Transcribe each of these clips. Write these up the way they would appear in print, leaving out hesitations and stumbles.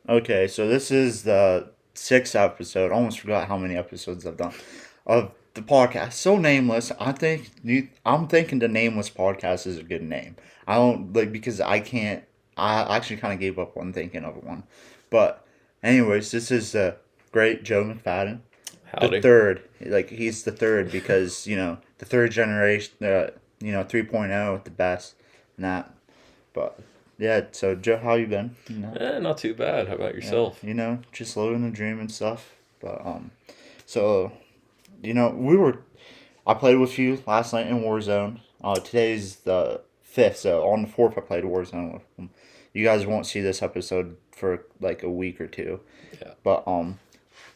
Okay, so this is the sixth episode. I almost forgot how many episodes I've done of the podcast. So nameless. I'm thinking the nameless podcast is a good name. I don't like because I can't. I actually kind of gave up on thinking of one, but anyways, this is the great Joe McFadden, the Howdy. third. Like he's the third because the third generation. 3.0 the best, and that. But yeah, so Joe, how you been? Not too bad. How about Yeah, yourself? just living the dream and stuff. But so we were. I played with you last night in Warzone. Today's the fifth, so on the fourth I played Warzone with them. You guys won't see this episode for like a week or two, Yeah. but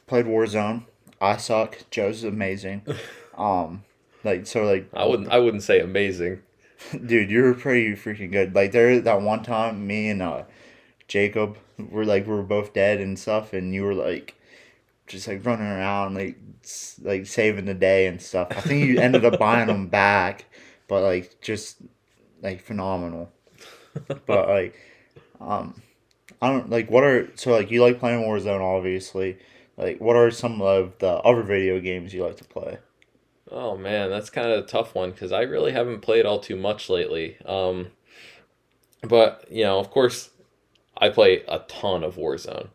played Warzone. I suck. Joe's amazing. Um, like so like, I wouldn't say amazing. dude, you're pretty freaking good. Like there that one time, me and Jacob we were both dead and stuff, and you were like just like running around like saving the day and stuff. I think you ended up buying them back, but like just like phenomenal. But like um I don't like what are so like you like playing Warzone obviously. Like what are some of the other video games you like to play? Oh man, that's kind of a tough one because I really haven't played all too much lately. But of course, I play a ton of Warzone.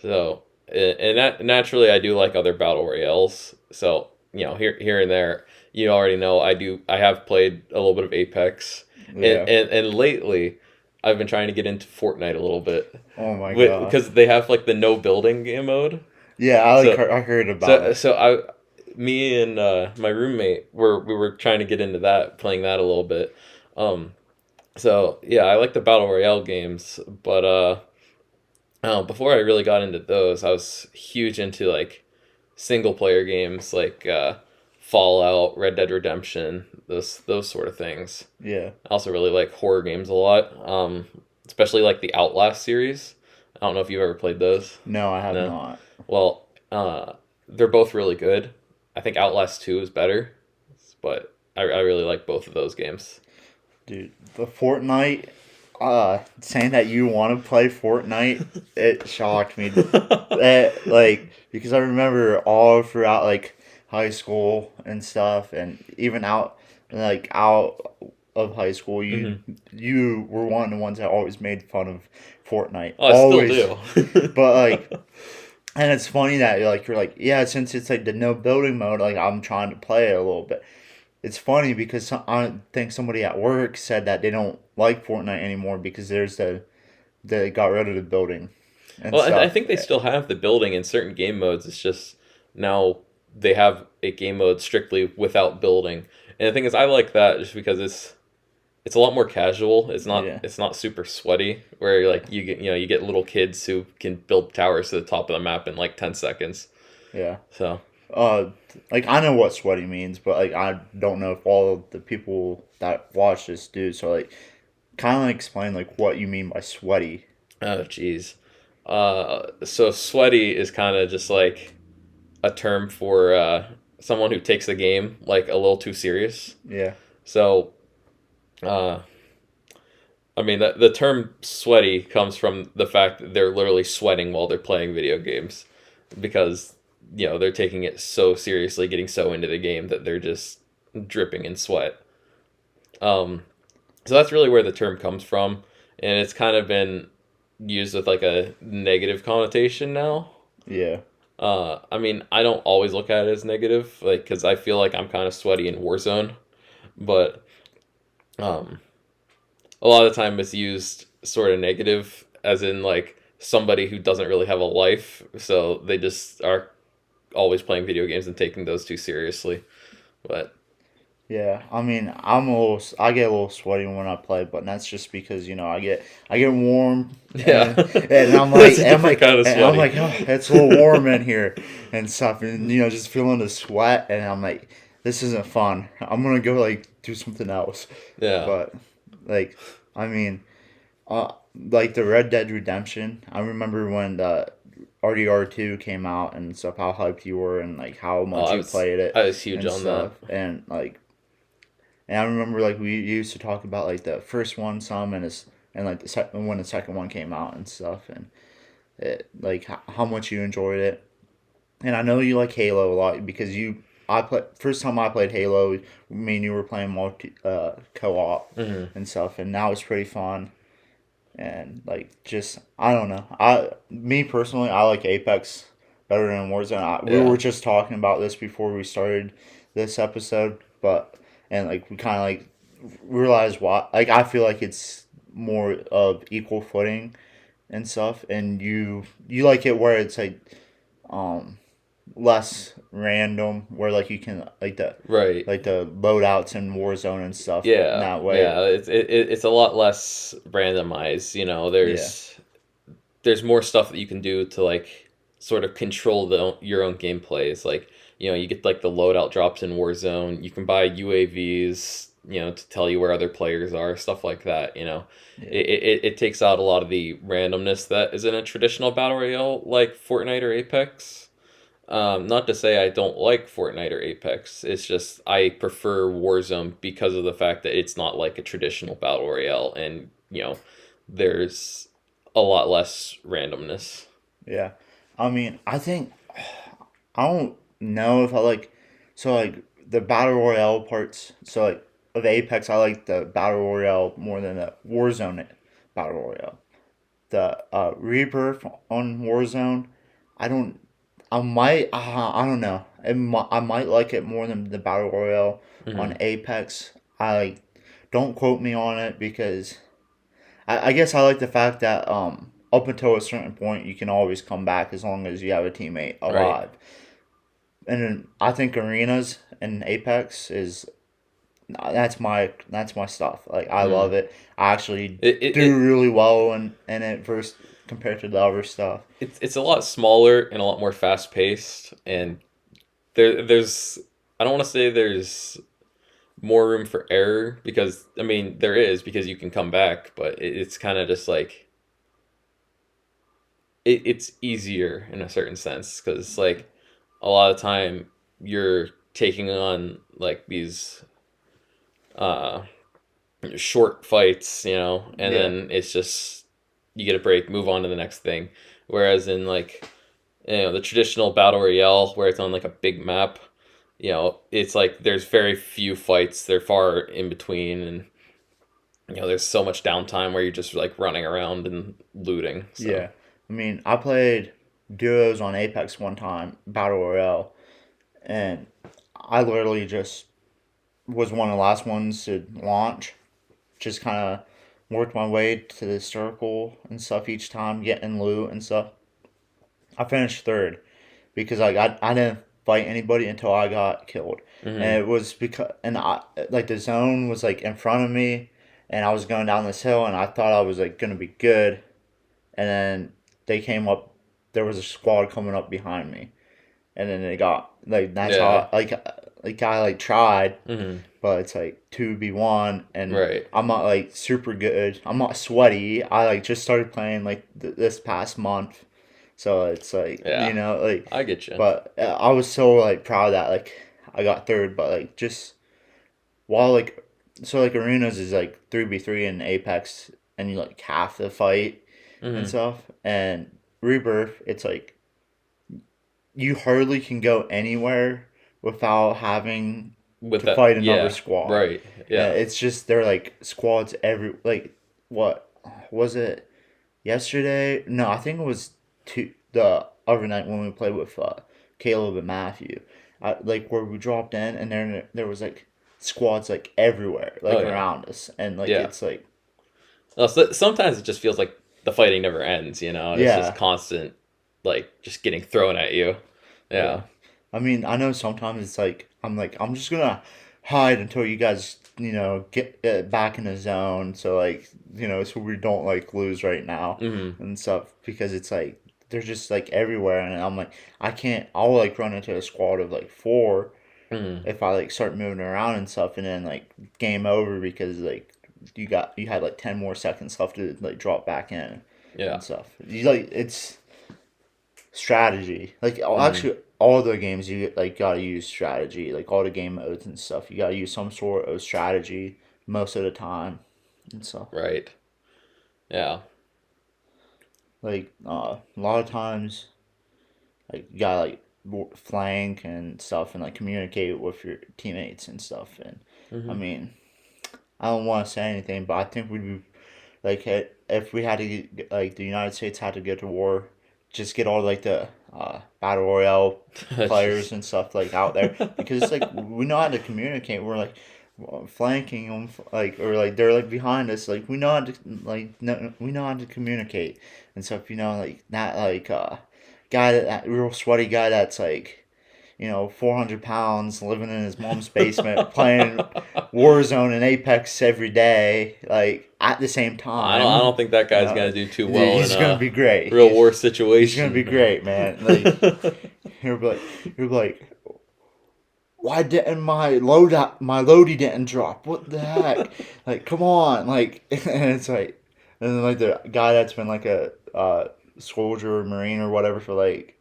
So, and that naturally, I do like other battle royales. So, here and there, you already know I do. I have played a little bit of Apex, and Yeah. and, and lately, I've been trying to get into Fortnite a little bit, Oh my god. because they have like the no building game mode. Yeah, So, I heard about so, it. so I, me and my roommate we were trying to get into that, playing that a little bit. Um, so yeah, I like the battle royale games, but before I really got into those, I was huge into like single player games like Fallout, Red Dead Redemption, those sort of things. Yeah. I also really like horror games a lot, especially like the Outlast series. I don't know if you've ever played those. No, I have No. not. Well, they're both really good. I think Outlast 2 is better, but I really like both of those games. Dude, the Fortnite, saying that you want to play Fortnite, it shocked me. Because I remember all throughout, like, high school and stuff, and even out of high school, Hmm. you were one of the ones that always made fun of Fortnite. Oh, I still Always. do. But, like, and it's funny that you're like, yeah, since it's like the no building mode, like, I'm trying to play it a little bit. It's funny because I think somebody at work said that they don't like Fortnite anymore because they got rid of the building and Well, I stuff. think they still have the building in certain game modes. It's just now they have a game mode strictly without building. And the thing is, I like that just because it's a lot more casual. It's not Yeah, it's not super sweaty. Where yeah, like you get little kids who can build towers to the top of the map in like 10 seconds. yeah. So Uh, like I know what sweaty means, but like I don't know if all of the people that watch this do. So like, kind of explain like what you mean by sweaty. oh geez, so sweaty is kind of just like a term for someone who takes the game like a little too serious. Yeah, So uh, I mean, the term sweaty comes from the fact that they're literally sweating while they're playing video games because, they're taking it so seriously, getting so into the game that they're just dripping in sweat. Um, so that's really where the term comes from. And it's kind of been used with like a negative connotation now. yeah, I mean, I don't always look at it as negative, like, because I feel like I'm kind of sweaty in Warzone, but um, a lot of the time it's used sort of negative, as in like somebody who doesn't really have a life, so they just are always playing video games and taking those too seriously. But yeah. I mean, I get a little sweaty when I play, but that's just because I get warm yeah, and that's a different kind of I'm sweaty. like, oh, it's a little warm in here and stuff, and just feeling the sweat, and I'm like, this isn't fun. I'm gonna go like do something else, Yeah. but like, I mean, like the Red Dead Redemption. I remember when the RDR2 came out and stuff, how hyped you were and like how Oh, much you played it I was huge and on that. stuff, and I remember like we used to talk about like the first one some and like the second when the second one came out and stuff, and like how much you enjoyed it. And I know you like Halo a lot because I play first time I played Halo, me and you were playing multi co-op Hmm. and stuff, and that was pretty fun. And like just I don't know, I me personally I like Apex better than Warzone. We Yeah. were just talking about this before we started this episode, but and like we kind of like realized why. Like I feel like it's more of equal footing and stuff, and you like it where it's um less random, where like you can Right. like the loadouts in Warzone and stuff in Yeah. that way. Yeah. It's a lot less randomized. Yeah, There's more stuff that you can do to like sort of control your own gameplays. Like, you get like the loadout drops in Warzone. You can buy UAVs, to tell you where other players are, stuff like that. yeah, It takes out a lot of the randomness that is in a traditional battle royale like Fortnite or Apex. Not to say I don't like Fortnite or Apex. It's just I prefer Warzone because of the fact that it's not like a traditional battle royale, and there's a lot less randomness. yeah. I mean, I think I don't know if I like so like the battle royale parts. So like of Apex, I like the battle royale more than the Warzone battle royale. The Rebirth on Warzone, I don't. I don't know. I might like it more than the battle royale on Hmm. Apex. I like, don't quote me on it because I guess I like the fact that up until a certain point you can always come back as long as you have a teammate Right. alive. And then I think arenas and Apex is that's my stuff. Like I love Mm. it. I actually It, it, do it really well in it versus compared to the other stuff. it's a lot smaller and a lot more fast paced, and there's I don't want to say there's more room for error, because I mean there is, because you can come back, but it's kind of just like it's easier in a certain sense, because like a lot of time you're taking on like these uh short fights, and Yeah, then it's just you get a break, move on to the next thing. Whereas in like the traditional battle royale where it's on like a big map, it's like there's very few fights. They're far in between, and there's so much downtime where you're just like running around and looting. So yeah. I mean, I played duos on Apex one time, battle royale, and I literally just was one of the last ones to launch. Just kind of worked my way to the circle and stuff each time, getting loot and stuff. I finished third because like I didn't fight anybody until I got killed, hmm. and it was because and I like the zone was like in front of me, and I was going down this hill, and I thought I was like gonna be good, and then they came up. There was a squad coming up behind me, and then they got like that's Yeah. how like I like tried, Hmm. but it's like 2v1, and Right. I'm not like super good. I'm not sweaty. I like just started playing like this past month, so it's like Yeah. like, I get you. but I was so like proud that like I got third, but like just while like so like arenas is like 3v3 in Apex, and you like half the fight and Hmm. stuff, and Rebirth it's like you hardly can go anywhere without having With to that, fight another yeah. squad. Right. Yeah. It's just they're like squads every like what was it yesterday? No, I think it was the other night when we played with Caleb and Matthew. Like where we dropped in and there was like squads like everywhere, Oh like yeah. around us, and like Yeah. it's like Sometimes it just feels like the fighting never ends, and it's just yeah, constant, like just getting thrown at you. Yeah. yeah. I mean, I know sometimes it's like I'm just gonna hide until you guys get back in the zone, so like so we don't like lose right now Hmm. and stuff because it's like they're just like everywhere, and I'm like I can't. I'll like run into a squad of like four Hmm. if I like start moving around and stuff, and then like game over because like you had like 10 more seconds left to like drop back in Yeah. and stuff. You like it's strategy. Like Hmm. actually, all the games you like gotta use strategy. Like all the game modes and stuff, you gotta use some sort of strategy most of the time and stuff. Right. Yeah. like a lot of times like you gotta like flank and stuff and like communicate with your teammates and stuff. And I Hmm. mean, I don't want to say anything, but I think we'd be like if we had to like the United States had to get to war, just get all like the battle royale players Jeez. and stuff like out there because it's like we know how to communicate. We're like flanking them like or like they're like behind us. Like we know how to like no, we know how to communicate and stuff. You know, like not like guy that real sweaty guy that's like 400 pounds, living in his mom's basement, playing Warzone and Apex every day, like at the same I time. don't think that You guy's gonna know, do too well in he's gonna a be great. real war He's gonna be situation, man. great, man. Like he'll be like, why didn't my loadie didn't drop? What the heck? Like, come on, like, and it's like, and then like the guy that's been like a soldier or marine or whatever for like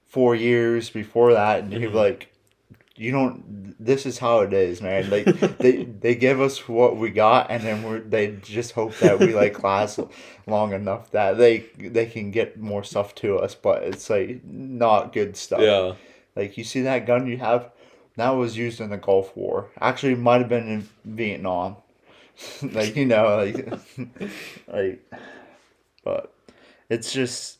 4 years before that, and he'd be Hmm. like, you don't. This is how it is, man. They give us what we got, and then they just hope that we like last long enough that they can get more stuff to us, but it's like not good stuff. Yeah. Like you see that gun you have, that was used in the Gulf War. Actually, it might have been in Vietnam. like like, but it's just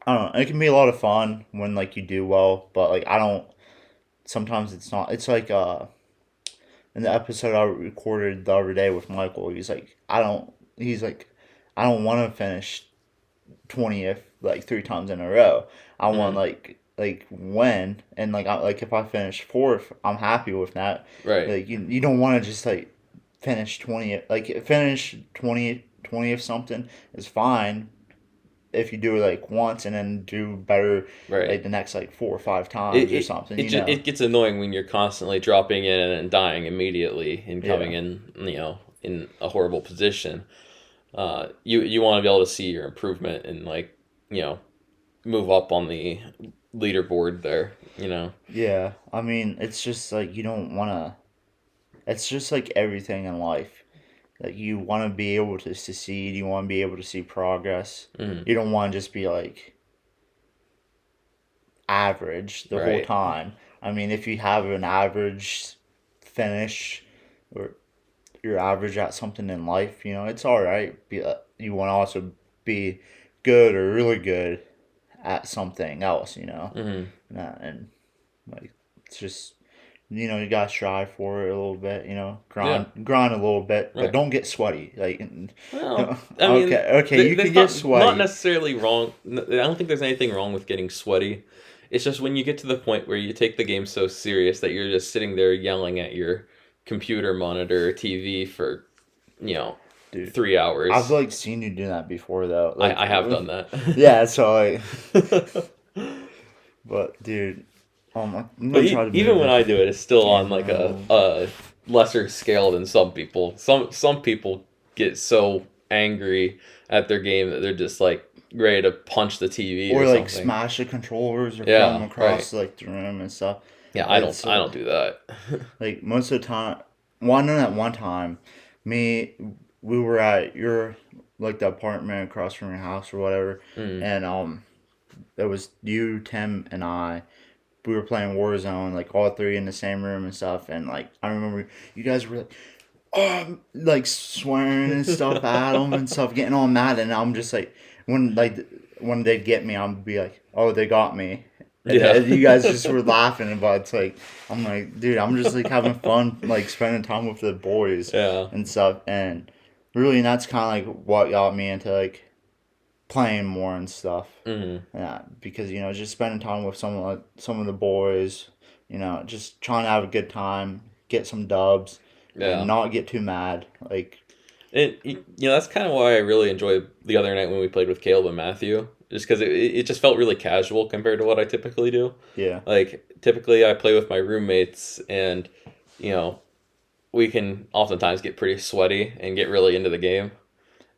I don't know. It can be a lot of fun when like you do well, but like I don't. Sometimes it's not. It's like in the episode I recorded the other day with Michael. He's like I don't. He's like I don't want to finish 20th like 3 times in a row. I want Hmm. like win and like if I finish fourth, I'm happy with that. Right. Like you don't want to just like finish 20th. Like finish 20th something is fine if you do it like once and then do better Right. like the next like 4 or 5 times or It something. it just, it gets annoying when you're constantly dropping in and dying immediately and coming Yeah. in, in a horrible position. You want to be able to see your improvement and like, you know, move up on the leaderboard there. Yeah. I mean, it's just like you don't want to. It's just like everything in life. Like you want to be able to succeed. You want to be able to see progress. Hmm. You don't want to just be like average the whole Right. time. I mean, if you have an average finish or you're average at something in life, it's all right. You want to also be good or really good at something else. Hmm. And like it's just you gotta strive for it a little bit, Yeah. grind a little bit, but Right. don't get sweaty. Like, Well, I mean, okay, you can there's get not sweaty. necessarily wrong. I don't think there's anything wrong with getting sweaty. It's just when you get to the point where you take the game so serious that you're just sitting there yelling at your computer monitor or TV for, you know, Dude, I've 3 hours. like seen you do that before though. Like, I have done that. yeah, so like, but dude, I'm But gonna try to even move when the I do it, it's still on camera like a a, little bit. a lesser scale than some people. Some people get so angry at their game that they're just like ready to punch the TV or Or like something. smash the controllers or throw them Yeah, right. across like the room and stuff. Yeah, It's I don't do that. like most of the time. Well, I know that one time, me, we were at your like the apartment across from your house or whatever, Mm. and it was you, Tim, and I. We were playing Warzone, like all three in the same room and stuff, and like I remember you guys were like swearing and stuff at them and stuff, getting all mad, and I'm just like, when they'd get me, I'd be like, oh, they got me, and Yeah. then you guys just were laughing, but it's like, I'm like, dude, I'm just like having fun, like spending time with the boys Yeah. and stuff, and really, that's kind of like what got me into like playing more and stuff, Hmm. yeah, because just spending time with some of the boys, just trying to have a good time, get some dubs, and Yeah. not get too mad. Like, And that's kind of why I really enjoyed the other night when we played with Caleb and Matthew, just because it just felt really casual compared to what I typically do. yeah, Like typically I play with my roommates, and you know we can oftentimes get pretty sweaty and get really into the game.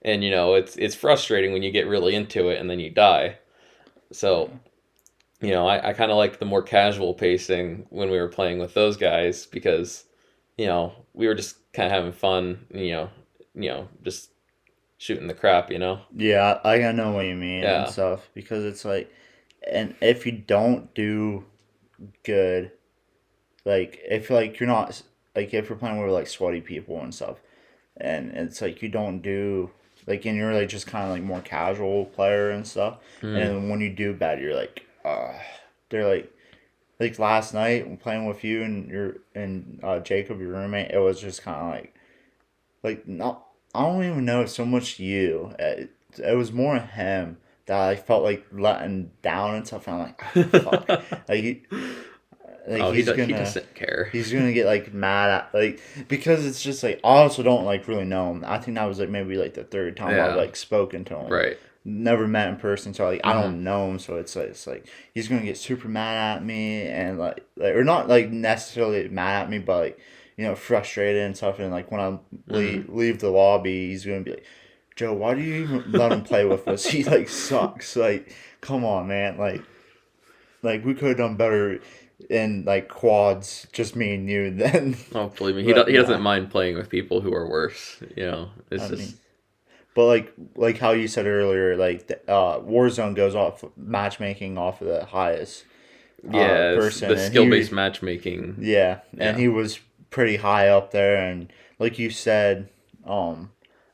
And it's frustrating when you get really into it and then you die. So yeah, I kind of like the more casual pacing when we were playing with those guys because we were just kind of having fun. Just shooting the crap, you know? Yeah, I know what you mean and Yeah. stuff because it's like, and if you don't do good, like if like you're not like if you're playing with like sweaty people and stuff, and it's like you don't do like and you're like just kind of like more casual player and stuff, and Mm. then when you do bad, you're like, they're like last night playing with you and Jacob, your roommate, it was just kind of like not. I don't even know so much you. It was more him that I felt like letting down and stuff. And I'm like, oh, fuck. Like Oh, he's he gonna doesn't care. get like mad at like because it's just like I also don't like really know him. I think that was like maybe like the third time I've Yeah. like spoken to him. Right. Never met in person, so like I Mm-hmm. don't know him. So it's like he's gonna get super mad at me and or not like necessarily mad at me, but like frustrated and stuff. And like when I Mm-hmm. leave the lobby, he's gonna be like, Joe, why do you even let him play with us? He like sucks. Like come on, man. Like we could have done better in like quads, just me and you. Then, Oh, believe me, but he doesn't nah. mind playing with people who are worse. You know, it's I mean, just but like how you said earlier, like Warzone goes off matchmaking off of the highest yeah, it's person, the and skill he based matchmaking. yeah, and Yeah. he was pretty high up there, and like you said, um,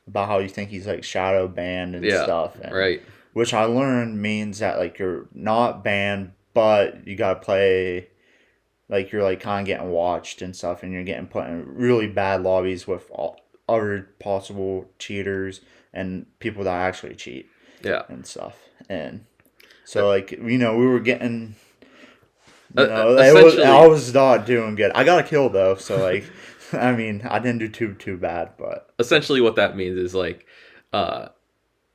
about how you think he's like shadow banned and Yeah. stuff, and Right. which I learned means that like you're not banned, but you gotta play like you're like kind of getting watched and stuff, and you're getting put in really bad lobbies with all other possible cheaters and people that actually cheat Yeah. and stuff. And Uh, so like we were getting it was I Essentially, was not doing good. I got a kill though, so like I mean I didn't do too bad, but what that means is like, uh,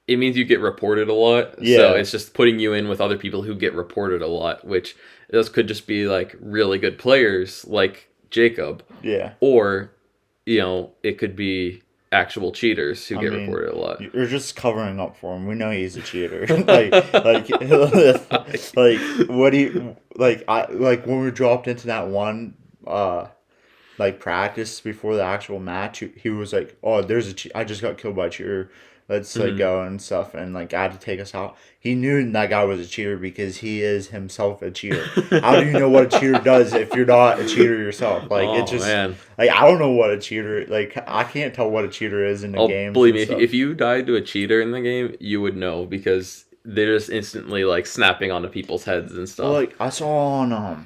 it means you get reported a lot. So yeah, it's just putting you in with other people who get reported a lot, which those could just be like really good players like Jacob, yeah. or it could be actual cheaters who I get mean, reported a lot. you're just covering up for him. We know he's a cheater. Like what do you like? I like when we dropped into that one like practice before the actual match. He was like, "Oh, I just got killed by a cheater. Let's like Mhm. go and stuff." And like I had to take us out. He knew that guy was a cheater because he is himself a cheater. How do you know what a cheater does if you're not a cheater yourself? Like it Oh just man. like I don't know what a cheater like. I can't tell what a cheater is in the Oh, games believe and me, stuff. if you died to a cheater in the game, you would know because they're just instantly like snapping onto people's heads and But stuff. like I saw on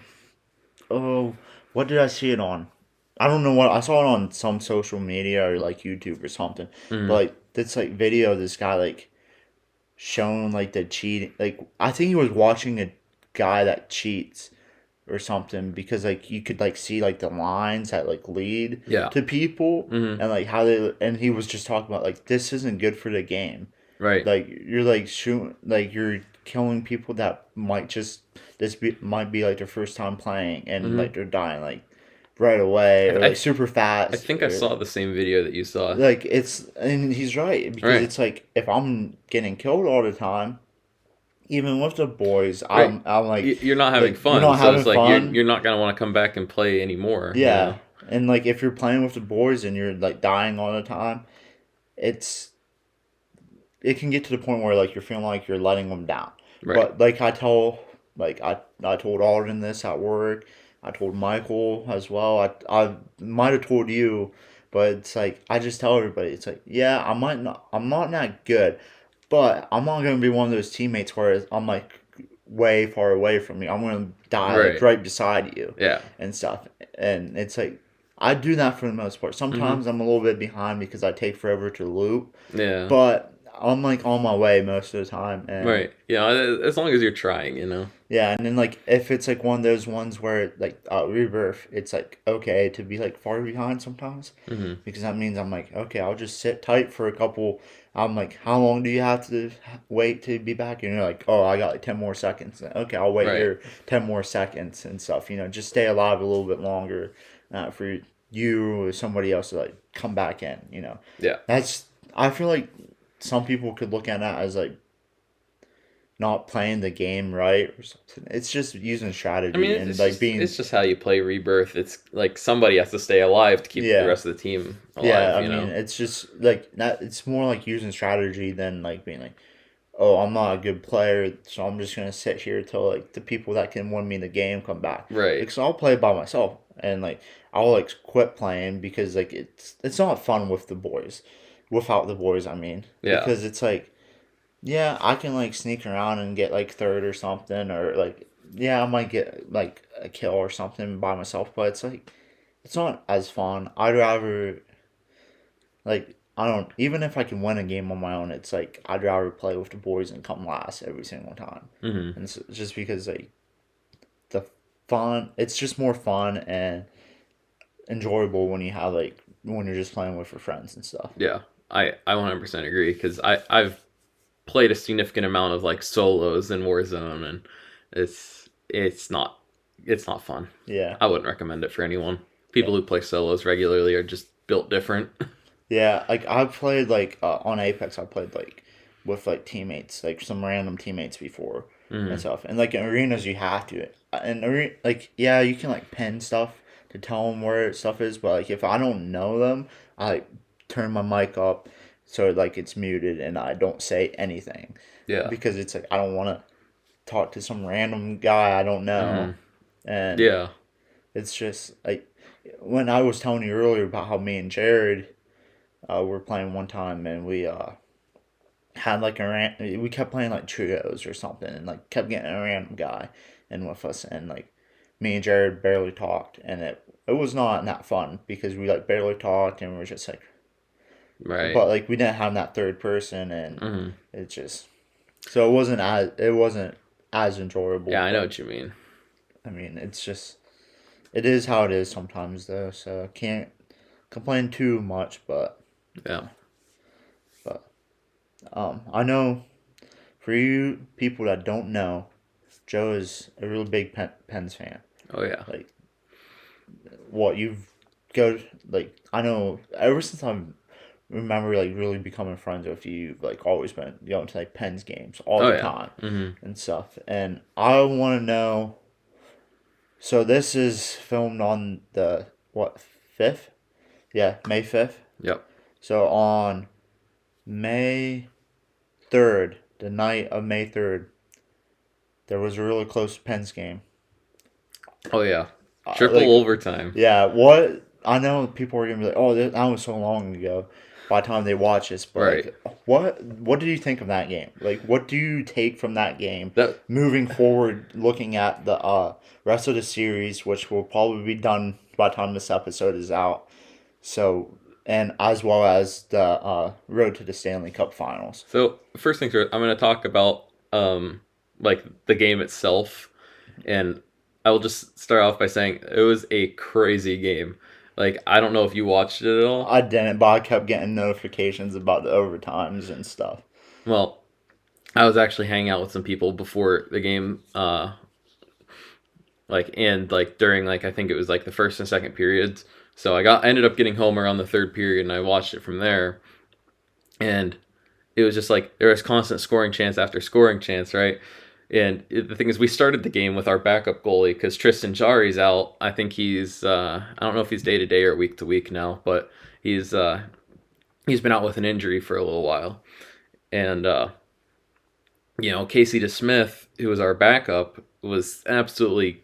oh what did I see it on? I don't know what I saw it on some social media or like YouTube or something. But Mm. like this like video of this guy like showing like the cheating like I think he was watching a guy that cheats or something because like you could like see like the lines that like lead Yeah. to people Hmm. and like how they and he was just talking about like this isn't good for the game. Right. Like you're like shooting like you're killing people that might just might be like their first time playing and Hmm. like they're dying like right away or like I super I fast think I or saw the same video that you saw. like it's and he's right because Right. it's like if I'm getting killed all the time even with the boys Right. I'm You're not having you're fun, not so having it's like fun. you're not gonna want to come back and play anymore. You Yeah, know. and like if you're playing with the boys and you're like dying all the time, it's it can get to the point where like you're feeling like you're letting them down. Right. But like I told Alden this at work. I told Michael as well. I might have told you, but it's like I just tell everybody. It's like yeah, I'm not that good, but I'm not gonna be one of those teammates where I'm like way far away from you. I'm gonna die like Right. right beside you, Yeah. and stuff. And it's like I do that for the most part. Hmm. Sometimes I'm a little bit behind because I take forever to loop, Yeah. but I'm like on my way most of the time. And Right. Yeah. As long as you're trying, you know. yeah, and then like if it's like one of those ones where like rebirth, it's like okay to be like far behind sometimes Hmm. because that means I'm like okay, I'll just sit tight for a couple. I'm like, how long do you have to wait to be back? And you're like, oh, I got like 10 more seconds. Okay, I'll wait Right. here 10 more seconds and stuff. Just stay alive a little bit longer for you or somebody else to like come back in. Yeah. That's I feel like some people could look at that as like not playing the game right or something. It's just using I mean, strategy and like it's being just how you play Rebirth. It's like somebody has to stay alive to keep the yeah. rest of the team Yeah, alive. I mean, it's just like that. It's more like using strategy than like being like, "Oh, I'm not a good player, so I'm just gonna sit here till like the people that can win me the game come back." Right. Because I'll play by myself, and like I'll like quit playing because like it's not fun with the boys, without the boys. I mean, Yeah. because it's like yeah, I can like sneak around and get like third or something, or like yeah, I might get like a kill or something by myself, but it's like it's not as fun. I'd rather like I don't even if I can win a game on my own, it's like I'd rather play with the boys and come last every single time. Hmm. And it's just because like the fun, it's just more fun and enjoyable when you have like when you're just playing with your friends and stuff. Yeah. I 100% agree because I've played a significant amount of like solos in Warzone, and it's not fun. Yeah. I wouldn't recommend it for anyone. Yeah. People who play solos regularly are just built different. Yeah, like I played like on Apex I played like with like teammates, like some random teammates before and Hmm. stuff. And like in arenas you have to. And like yeah, you can like pin stuff to tell them where stuff is, but like if I don't know them, I like turn my mic up so like it's muted and I don't say anything Yeah. because it's like I don't want to talk to some random guy I don't know. Hmm. And Yeah. it's just like when I was telling you earlier about how me and Jared were playing one time and we had like we kept playing like trios or something and like kept getting a random guy in with us and like me and Jared barely talked and it was not that fun because we like barely talked and we were just like Right. but like we didn't have that third person and Hmm. it just so it wasn't as enjoyable Yeah, I know but what you mean. I mean it's just it is how it is sometimes though so can't complain too much Yeah. but I know for you people that don't know, Joe is a real big Pens fan. Oh yeah. Like, what you've go like I know ever since I remember like really becoming friends with you, you've like always been going to like Pens games all Oh the yeah. time Hmm. and stuff. And I want to know. So this is filmed on the what 5th? Yeah, May 5th. Yep. So on May 3rd, the night of May 3rd, there was a really close Pens game. Oh yeah. Triple Like overtime. yeah, what I know people are gonna be like, oh, that was so long ago. By the time they watch this, but Right. like, what did you think of that game? Like, what do you take from that game That moving forward? Looking at the rest of the series, which will probably be done by the time this episode is out. So, and as well as the road to the Stanley Cup Finals. so first things first, I'm going to talk about like the game itself, and I will just start off by saying it was a crazy game. Like I don't know if you watched it at all. I didn't, but I kept getting notifications about the overtimes and stuff. Well, I was actually hanging out with some people before the game, like and like during like I think it was like the first and second periods. So I ended up getting home around the third period, and I watched it from there, and it was just like there was constant scoring chance after scoring chance, right? And the thing is, we started the game with our backup goalie because Tristan Jari's out. I think I don't know if he's day to day or week to week now, but he's been out with an injury for a little while. And Casey DeSmith, who was our backup, was absolutely,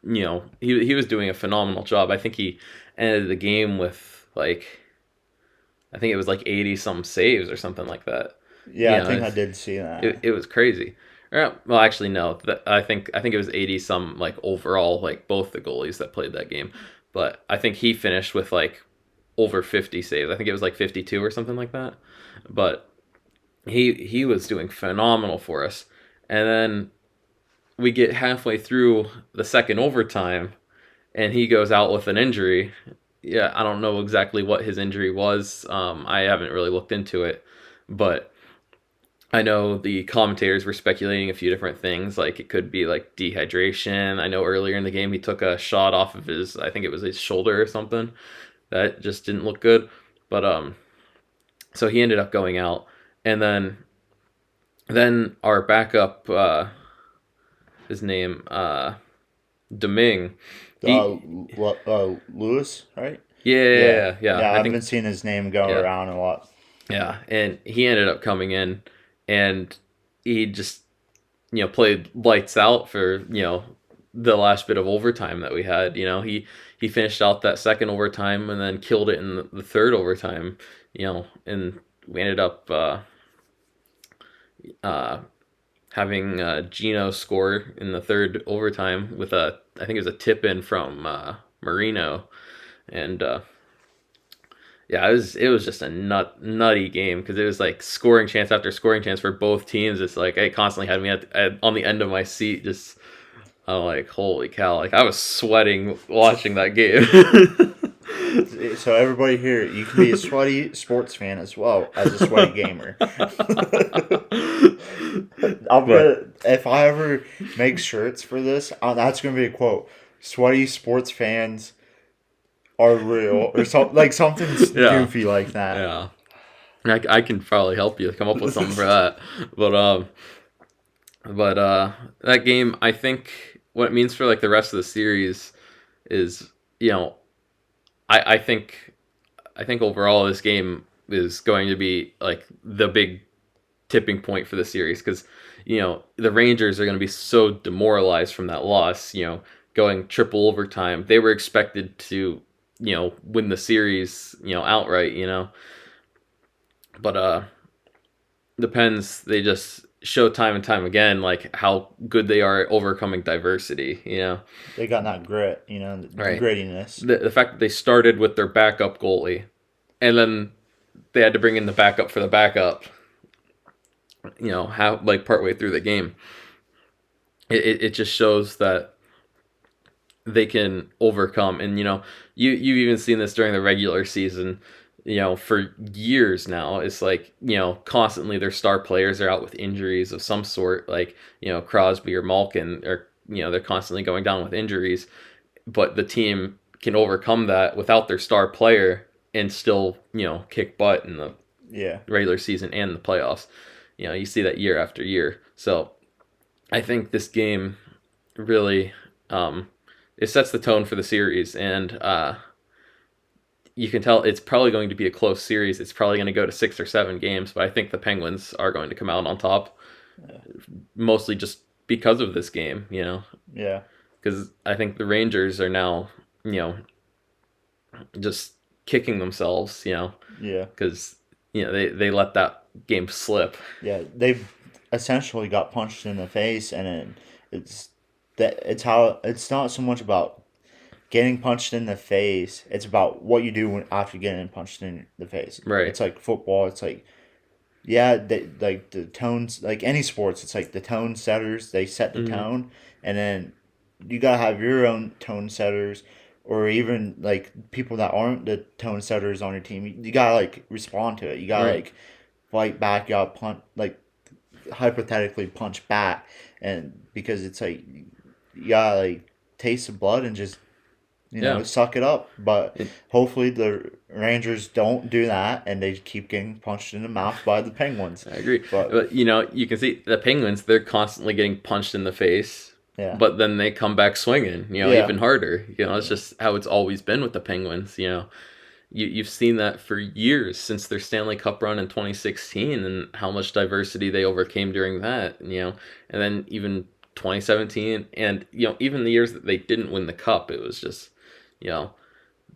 he was doing a phenomenal job. I think he ended the game with like I think it was like 80 some saves or something like that. Yeah, You I know, think I it's, did see it, that. it was crazy. Well, actually, no. I think it was 80 some like overall, like both the goalies that played that game. But I think he finished with like over 50 saves. I think it was like 52 or something like that. But he was doing phenomenal for us. And then we get halfway through the second overtime, and he goes out with an injury. Yeah, I don't know exactly what his injury was. I haven't really looked into it, but I know the commentators were speculating a few different things, like it could be like dehydration. I know earlier in the game he took a shot off of I think it was his shoulder or something. That just didn't look good. But so he ended up going out, and then Then our backup, his name, Deming, he, Lewis, right? Yeah, yeah. yeah. I I've think been seeing his name go yeah, around a lot. yeah. And he ended up coming in, and he just played lights out for the last bit of overtime that we had. He finished out that second overtime and then killed it in the third overtime. And we ended up uh, having Gino score in the third overtime with I think it was a tip in from Marino, and yeah, it was just a nutty game because it was like scoring chance after scoring chance for both teams. It's like it constantly had me on the end of my seat, just I'm like, holy cow! Like I was sweating watching that game. So everybody here, you can be a sweaty sports fan as well as a sweaty gamer. I'm But gonna if I ever make shirts for this, that's gonna be a quote. Sweaty sports fans are real, or something yeah, goofy like that. yeah, I can probably help you come up with something for that. But that game, I think what it means for like the rest of the series is, you know, I think overall this game is going to be like the big tipping point for the series because the Rangers are going to be so demoralized from that loss. Going triple overtime, they were expected to win the series outright. But the Pens, they just show time and time again like how good they are at overcoming diversity. They got that grit, the Right. grittiness. The fact that they started with their backup goalie and then they had to bring in the backup for the backup. How like partway through the game, it just shows that they can overcome. And you've even seen this during the regular season. For years now, it's like constantly their star players are out with injuries of some sort, like Crosby or Malkin, or they're constantly going down with injuries. But the team can overcome that without their star player and still kick butt in the Yeah, regular season and the playoffs. You see that year after year. So I think this game really it sets the tone for the series, and you can tell it's probably going to be a close series. It's probably going to go to 6 or 7 games, but I think the Penguins are going to come out on top, mostly just because of this game. yeah, Because I think the Rangers are now just kicking themselves. yeah, Because they let that game slip. yeah. They've essentially got punched in the face, and it's it's how it's not so much about getting punched in the face. It's about what you do after getting punched in the face. Right. It's like football. It's like yeah, like the tones, like any sports. It's like the tone setters. They set the Mm-hmm. tone, and then you gotta have your own tone setters, or even like people that aren't the tone setters on your team. You gotta like respond to it. You gotta Right. like fight back. You gotta punch, like hypothetically punch back, and because it's like you gotta like taste the blood and just Yeah. suck it up. But It, hopefully the Rangers don't do that and they keep getting punched in the mouth by the Penguins. I agree. But But you can see the Penguins, they're constantly getting punched in the face, yeah, but then they come back swinging, yeah, even harder. It's yeah, just how it's always been with the Penguins. You've seen that for years since their Stanley Cup run in 2016 and how much diversity they overcame during that, and then even 2017 and even the years that they didn't win the cup, it was just, you know,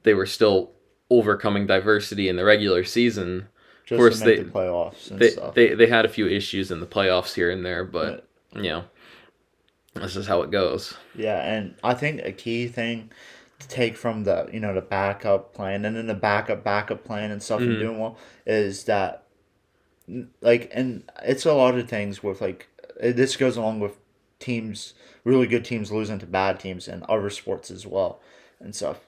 they were still overcoming diversity in the regular season. Of just to course, make they the playoffs and they stuff. they, they had a few issues in the playoffs here and there, But but you know that's just how it goes. yeah, and I think a key thing to take from the backup plan and then the backup plan and stuff and Hmm. doing well is that like, and it's a lot of things with like this goes along with teams, really good teams losing to bad teams and other sports as well and stuff.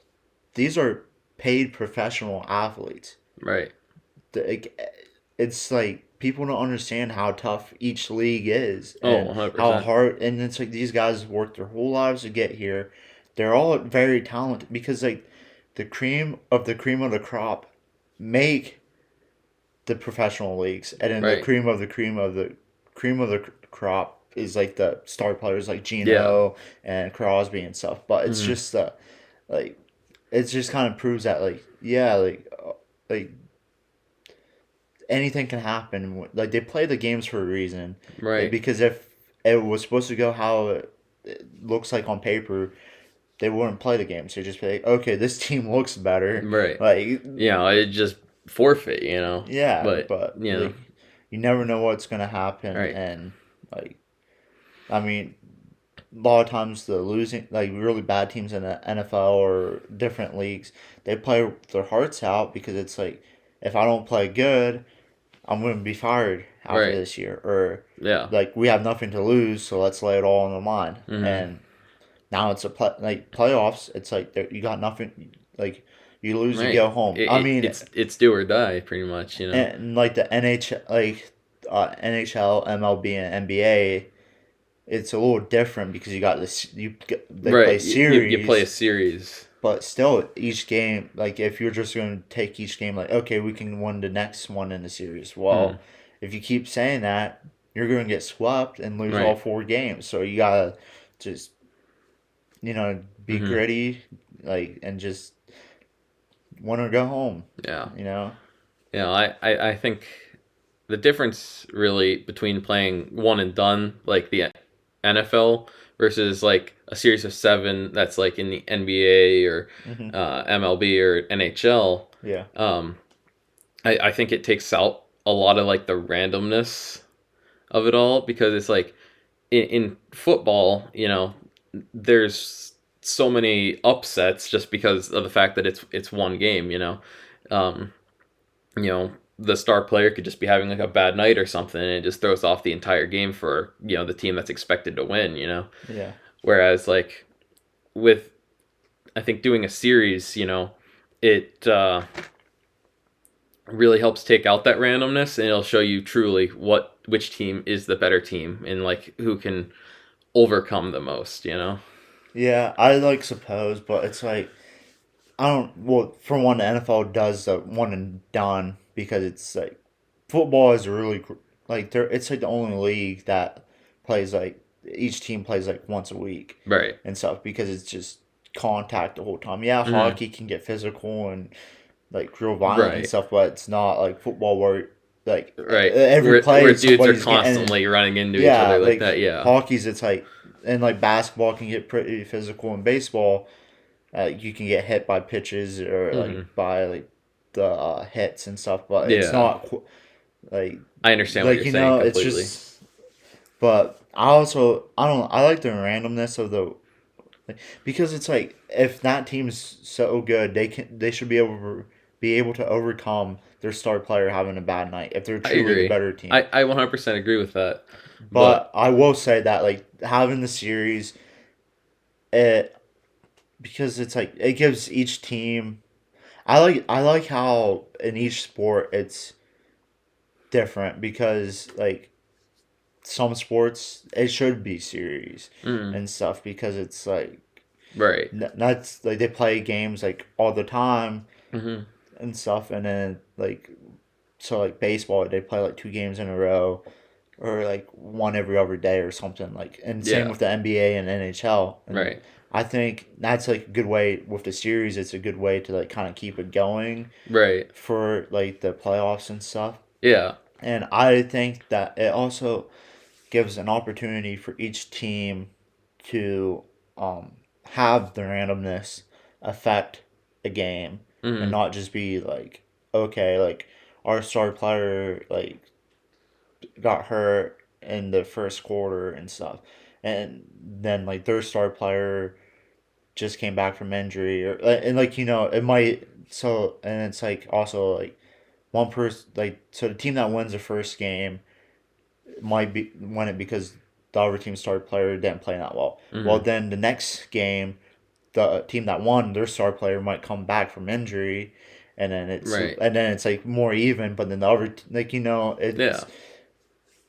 These are paid professional athletes. Right. Like, it's like people don't understand how tough each league is Oh, and how 100%. hard. And it's like these guys work their whole lives to get here. They're all very talented because like the cream of the crop make the professional leagues, and then the Right. cream of the cream of the cream of the crop is like the star players like Yeah. Gino and Crosby and stuff. But it's Hmm. just like it just kind of proves that like yeah like anything can happen. Like they play the games for a reason. Right. Because if it was supposed to go how it looks like on paper, they wouldn't play the games. They'd just be like, okay, this team looks better. Right. Like It just forfeit, yeah, But, but like you never know what's gonna happen, right. and like I mean, a lot of times the losing like really bad teams in the NFL or different leagues, they play their hearts out because it's like if I don't play good, I'm going to be fired after Right. this year, or Yeah. like we have nothing to lose, so let's lay it all on the line. Hmm. And now it's like playoffs. It's like you got nothing. Like you lose, you Right. go home. I mean, It's do or die, pretty much. and like the NHL, MLB, and NBA, it's a little different because you got this. They play Right. You play a series, series. but still each game. Like if you're just going to take each game, like okay, we can win the next one in the series. Hmm. Well, if you keep saying that, you're going to get swept and lose all Right. 4 games. So you gotta just be Hmm. gritty, like and just want to go home. Yeah. You know. I think the difference really between playing one and done like the NFL versus like a series of seven that's like in the NBA or Hmm. MLB or NHL. Yeah. Um, I think it takes out a lot of like the randomness of it all because it's like in football, there's so many upsets just because of the fact that it's one game. Um, the star player could just be having like a bad night or something and it just throws off the entire game for, the team that's expected to win. Yeah. Whereas like with I think doing a series, it really helps take out that randomness and it'll show you truly which team is the better team and like who can overcome the most. Yeah, I like suppose, but it's like I don't. Well, for one, the NFL does the one and done because it's like football is really like there. It's like the only league that plays like each team plays like once a week Right. and stuff because it's just contact the whole time. Yeah, Hmm. hockey can get physical and like real violent and Right. stuff, but it's not like football where like Right. every Where play dudes are somebody's getting. constantly running into each Yeah, other like like that. Yeah. hockey's it's like and like basketball can get pretty physical and baseball you can get hit by pitches or Hmm. like by like the hits and stuff, but it's Yeah. not like I understand what you're saying it's completely. just. But I like the randomness of the like, because it's like if that team's so good, they should be able to overcome their star player having a bad night if they're I truly the agree. better team. I 100% agree with that. But But I will say that like having the series, it because it's like it gives each team I like how in each sport it's different because like some sports it should be series mm, and stuff because it's like right. that's like they play games like all the time Hmm. and stuff and then like so like baseball they play like 2 games in a row or like one every other day or something like and same Yeah. with the NBA and NHL and Right. I think that's like a good way with the series it's a good way to like kind of keep it going Right. for like the playoffs and stuff. Yeah. And I think that it also gives an opportunity for each team to have the randomness affect a game and Hmm. not just be like, okay, like our star player like got hurt in the first quarter and stuff. And then like their star player just came back from injury or and like it might so and it's like also like one person like so the team that wins the first game might be win it because the other team's star player didn't play that well. Well, Hmm. then the next game, the team that won their star player might come back from injury, Right. and then it's like more even. But then the other like it's Yeah.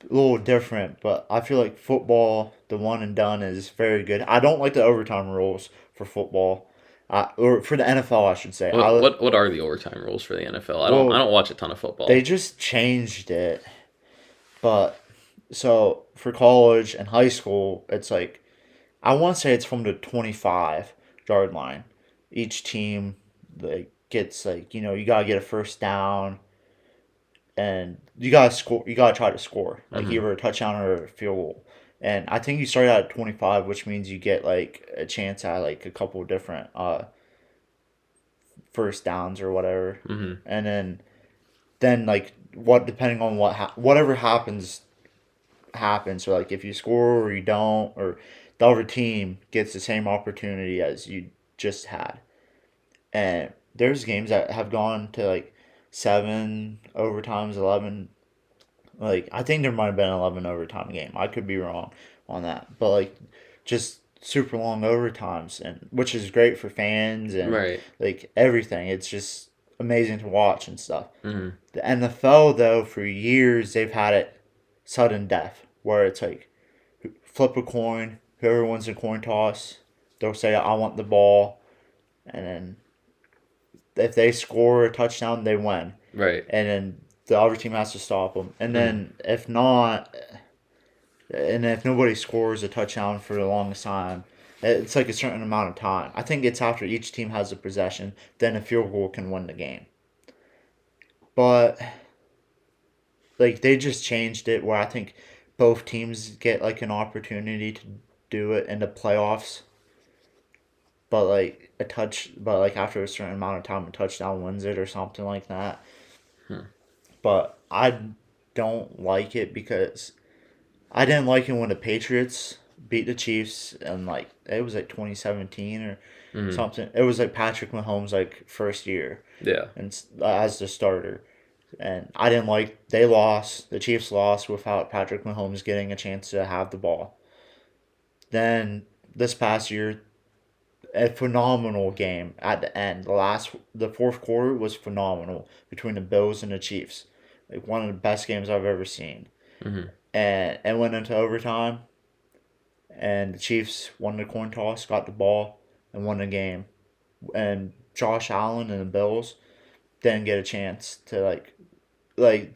a little different. But I feel like football, the one and done, is very good. I don't like the overtime rules for football. Or for the NFL, I should say. What are the overtime rules for the NFL? I Well, don't watch a ton of they football. just changed it, but so for college and high school, it's like I want to say it's from the 25-yard line. Each team like gets like you gotta get a first down and you gotta score. You gotta try to score like Hmm. either a touchdown or a field goal. And I think you start out at 25, which means you get like a chance at like a couple of different first downs or whatever. Hmm. And then like what depending on whatever happens. So like if you score or you don't, or the other team gets the same opportunity as you just had. And there's games that have gone to like 7 overtimes, 11. Like I think there might have been an 11 overtime game. I could be wrong on that, but like just super long overtimes, and which is great for fans and Right. like everything. It's just amazing to watch and stuff. Hmm. The NFL though, for years they've had it sudden death, where it's like flip a coin, whoever wins the coin toss, they'll say I want the ball, and then if they score a touchdown, they win, Right. and then the other team has to stop them, and Hmm. then if not, and if nobody scores a touchdown for the longest time. It's like a certain amount of time. I think it's after each team has a possession, then a field goal can win the game. But like they just changed it where I think both teams get like an opportunity to do it in the playoffs. But like after a certain amount of time, a touchdown wins it or something like that. Hmm. But I don't like it because I didn't like it when the Patriots beat the Chiefs and like it was like 2017 or Hmm. something. It was like Patrick Mahomes like first year Yeah. and as the starter. And I didn't like they lost. The Chiefs lost without Patrick Mahomes getting a chance to have the ball. Then this past year, a phenomenal game at the end. The fourth quarter was phenomenal between the Bills and the Chiefs. Like one of the best games I've ever seen. Hmm. And it went into overtime, and the Chiefs won the coin toss, got the ball, and won the game. And Josh Allen and the Bills didn't get a chance to like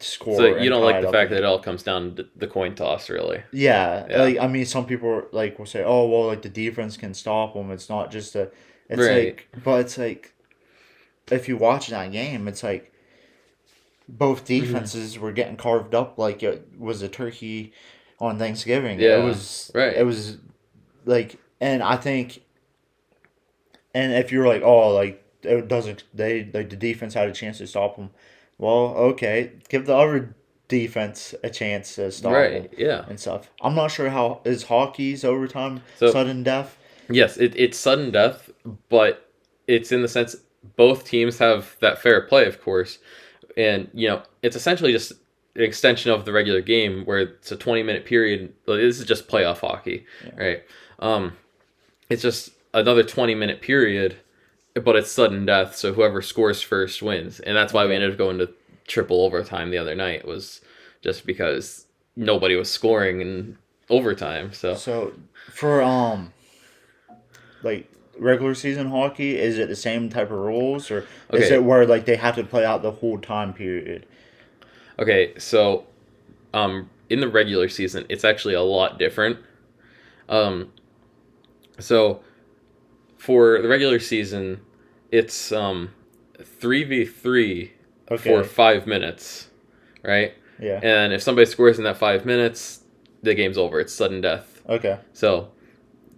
So score you and don't tie like it the up fact that it again. all comes down to the coin toss, really? Yeah, Yeah. like I mean, some people like will say, "Oh, well, like the defense can stop them." It's not just a. It's Right. like, but it's like if you watch that game, it's like both Hmm. defenses were getting carved up like it was a turkey on Thanksgiving. It Yeah. was it Right. was like, and I think, and if you're like, oh, like it doesn't, they like the defense had a chance to stop them. Well, okay, give the other defense a chance to stop them Right. Yeah. and stuff. I'm not sure how is hockey's overtime So sudden death. yes, it's sudden death, but it's in the sense both teams have that fair play, of course, and it's essentially just an extension of the regular game where it's a 20-minute period. Like, this is just playoff hockey, Yeah. right? Um, it's just another 20-minute period, but it's sudden death, so whoever scores first wins, and that's why we Okay. ended up going to triple overtime the other night. Was just because nobody was scoring in overtime. So So for like regular season hockey, is it the same type of rules or is okay, it where like they have to play out the whole time period? okay, so in the regular season, it's actually a lot different. Um, so for the regular season, it's 3v3 for Okay. 5 minutes, right? Yeah. And if somebody scores in that 5 minutes, the game's over. It's sudden death. Okay. So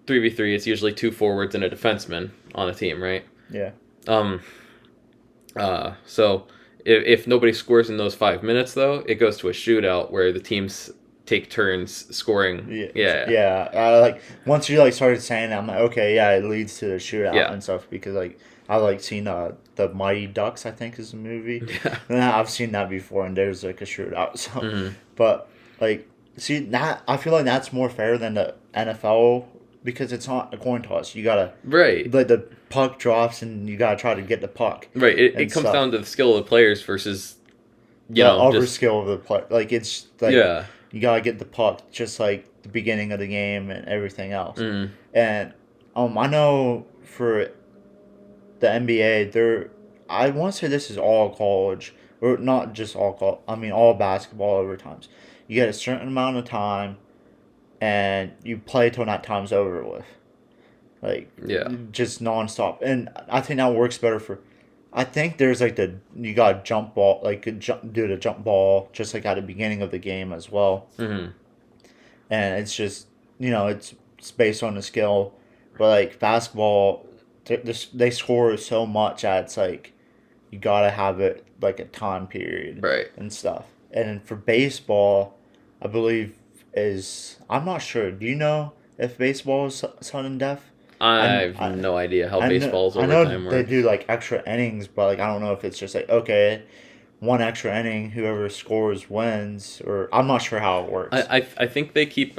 3v3, it's usually two forwards and a defenseman on a team, right? Yeah. Um, so if nobody scores in those 5 minutes, though, it goes to a shootout where the teams take turns scoring. Yeah, Yeah, yeah. Like once you like started saying that, I'm like, okay, yeah, it leads to the shootout yeah, and stuff because like I like seen the Mighty Ducks, I think is the movie, yeah. and I've seen that before, and there's like a shootout. So, Hmm. but like, see that I feel like that's more fair than the NFL because it's not a coin toss. You gotta Right, like the puck drops and you gotta try to get the puck right. It and comes down stuff. to the skill of the players versus, The other just, skill of the play. Like it's like yeah. you gotta get the puck just like the beginning of the game and everything else. Mm, And I know for the NBA, there I want to say this is all college or not just all college. I mean all basketball overtimes. you get a certain amount of time, and you play till that time's over with. Like, Yeah. just nonstop. And I think that works better for. I think there's like you got jump ball, like do the jump ball, just like at the beginning of the game as well. Mm-hmm. And it's just, it's based on the skill. But like basketball, they score so much that it's like, you gotta have it like a time period Right. and stuff. And for baseball, I believe I'm not sure. Do you know if baseball is sudden death? I I, have I, no idea how I know, baseball's I know overtime they do works. like extra innings, but like I don't know if it's just like, okay, one extra inning, whoever scores wins, or I'm not sure how it works. I think they keep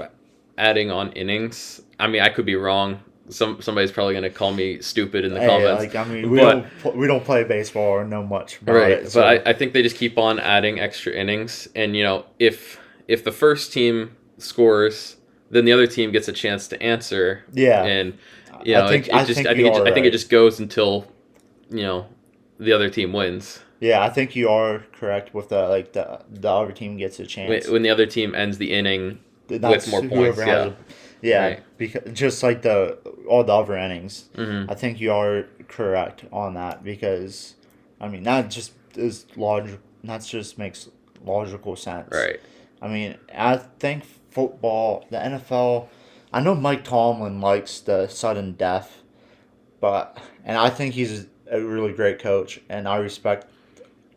adding on innings. I mean, I could be wrong. Somebody's probably gonna call me stupid in the Hey, comments, like I mean, but we don't play baseball or know much about right. it, But so I think they just keep on adding extra innings, and if the first team scores, then the other team gets a chance to answer, yeah, and I think you are I think it right. just goes until you know the other team wins. Yeah, I think you are correct with the other team gets a chance. When the other team ends the inning with That's more whoever points. has Yeah. a, yeah, Right. because just like the all the other innings, Mm-hmm. I think you are correct on that because, I mean, that just is logic. That just makes logical sense. Right. I mean, I think football, the NFL. I know Mike Tomlin likes the sudden death, and I think he's a really great coach, and I respect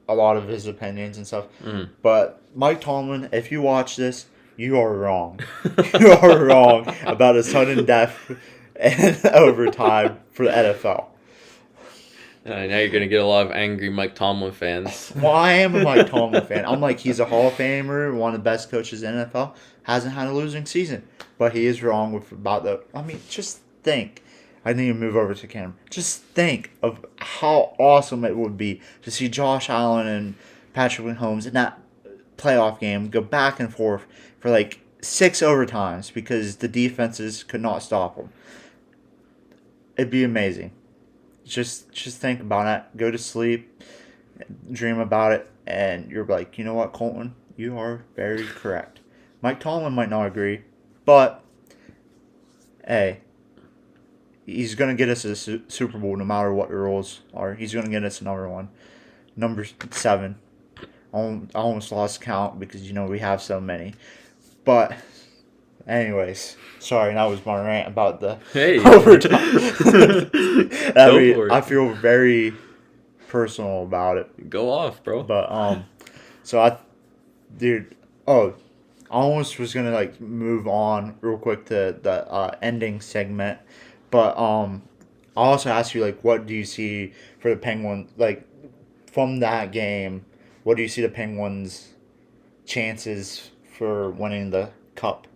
a lot of his opinions and stuff. Mm. But Mike Tomlin, if you watch this, you are wrong. You are wrong about a sudden death and overtime for the NFL. Now you're gonna get a lot of angry Mike Tomlin fans. Well, I am a Mike Tomlin fan. I'm like, he's a Hall of Famer, one of the best coaches in the NFL. Hasn't had a losing season, but he is wrong with about the. I mean, just think. I need to move over to camera. Just think of how awesome it would be to see Josh Allen and Patrick Mahomes in that playoff game go back and forth for like 6 overtimes because the defenses could not stop them. It'd be amazing. Just think about it. Go to sleep, dream about it, and you're like, you know what, Colton, you are very correct. Mike Tomlin might not agree, but hey, he's gonna get us a Super Bowl no matter what the rules are. He's gonna get us another one. Number 7. I almost lost count because we have so many. But anyways, sorry, that was my rant about the Hey, overtime. I go mean, for I it. feel very personal about it. Go off, bro. But so dude, oh, I almost was gonna like move on real quick to the ending segment, but I also asked you like, what do you see for the Penguins like from that game? What do you see the Penguins' chances for winning the cup?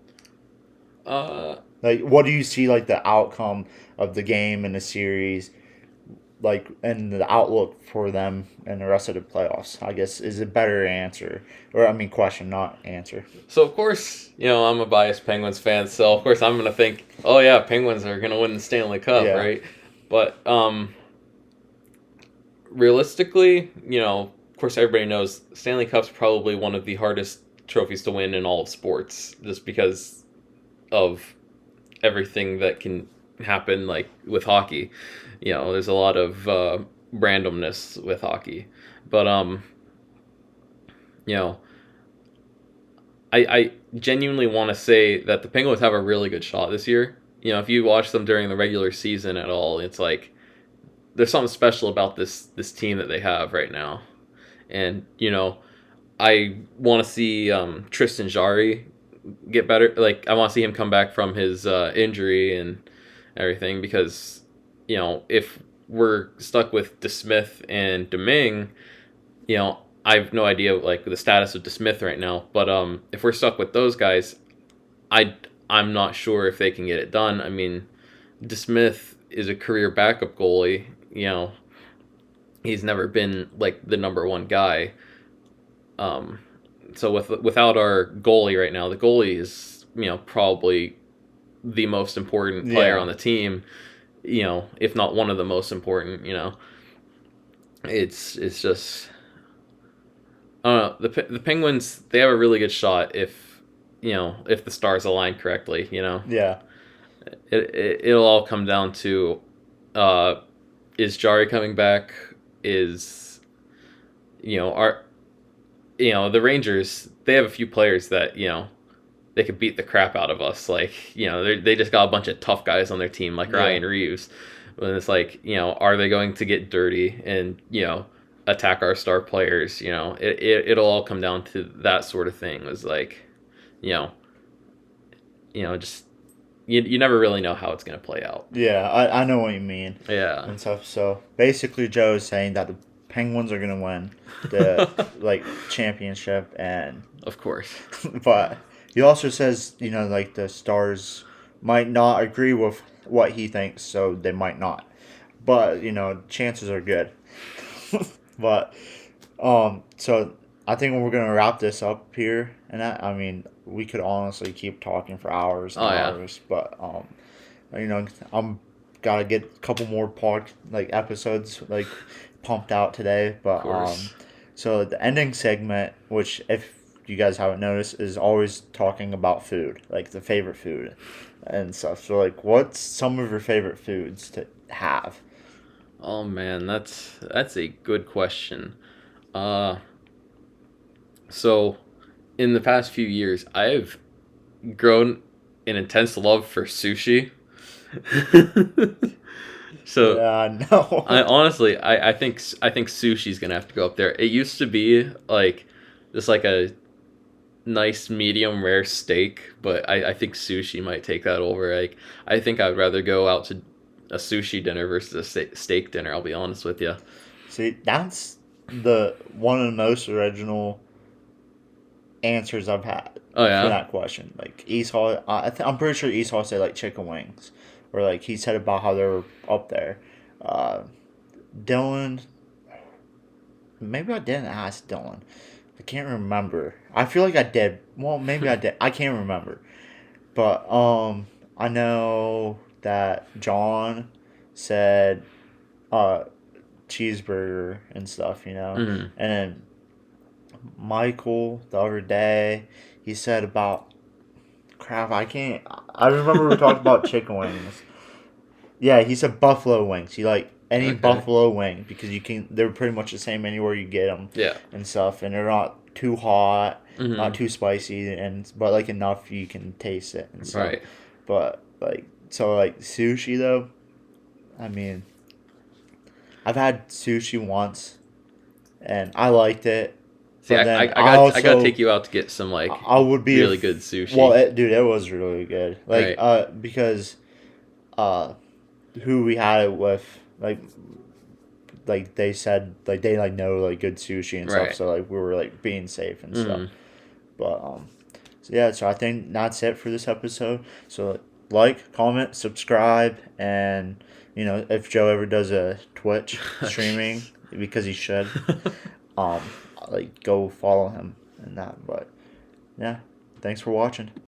Uh, Like, what do you see like the outcome of the game and the series, like, and the outlook for them and the rest of the playoffs? I guess is a better answer, or I mean, question, not answer. so of course, I'm a biased Penguins fan, so of course I'm gonna think, oh yeah, Penguins are gonna win the Stanley Cup, Yeah, right? But realistically, of course everybody knows Stanley Cup's probably one of the hardest trophies to win in all of sports, just because of everything that can happen, like with hockey. There's a lot of randomness with hockey, but you know, I genuinely want to say that the Penguins have a really good shot this year. If you watch them during the regular season at all, it's like there's something special about this team that they have right now, and I want to see Tristan Jarry get better. Like I want to see him come back from his injury and everything, because if we're stuck with DeSmith and Domingue, I have no idea like the status of DeSmith right now. But if we're stuck with those guys, I'm not sure if they can get it done. I mean, DeSmith is a career backup goalie. He's never been like the number one guy. So without our goalie right now, the goalie is probably the most important player yeah, on the team. If not one of the most important. It's just I don't know. The Penguins, they have a really good shot if if the stars align correctly, Yeah. it'll all come down to, uh, is Jari coming back? Is are the Rangers? They have a few players that they could beat the crap out of us. Like they just got a bunch of tough guys on their team, like Yeah. Ryan Reeves. And it's like are they going to get dirty and attack our star players? It'll all come down to that sort of thing. It was like you know just you never really know how it's going to play out. Yeah, I know what you mean Yeah. and stuff. So basically, Joe is saying that the Penguins are gonna win the like championship, and Of course. but he also says like the Stars might not agree with what he thinks, so they might not. But chances are good. But so I think we're gonna wrap this up here, and I mean we could honestly keep talking for hours and Oh yeah. hours, but I'm gotta get a couple more episodes pumped out today, but Of course. so the ending segment, which if you guys haven't noticed, is always talking about food, like the favorite food and stuff. So what's some of your favorite foods to have? Oh man, that's a good question. Uh, so in the past few years, I've grown an intense love for sushi. So Yeah, no. I honestly, I think sushi's gonna have to go up there. It used to be like just like a nice medium rare steak, but I think sushi might take that over. I think I'd rather go out to a sushi dinner versus a steak dinner. I'll be honest with you. See, that's the one of the most original answers I've had Oh for yeah. that question. Like Esau, I'm pretty sure Esau said chicken wings, or he said about how they were up there. Uh, Dylan, maybe I didn't ask Dylan. I can't remember. I feel like I did. Well, maybe I did. I can't remember. But I know that John said uh cheeseburger and stuff, Mm. and then Michael the other day he said about crap. I can't. I remember we talked about chicken wings. Yeah, he said buffalo wings. He like any Okay. buffalo wing because you can. They're pretty much the same anywhere you get them Yeah. and stuff, and they're not too hot, not Mm-hmm. too spicy, and but enough you can taste it and stuff. Right. But so sushi though. I mean, I've had sushi once and I liked it, See, but I, I, then I got I gotta take you out to get some I would be really good well, sushi. dude, it was really good. Right. Because uh, who we had it with, they said they know good sushi and stuff, Right. so we were being safe and stuff. Mm. But so yeah, so I think that's it for this episode. So comment, subscribe, and if Joe ever does a Twitch streaming, because he should, um, go follow him and that. But yeah, thanks for watching.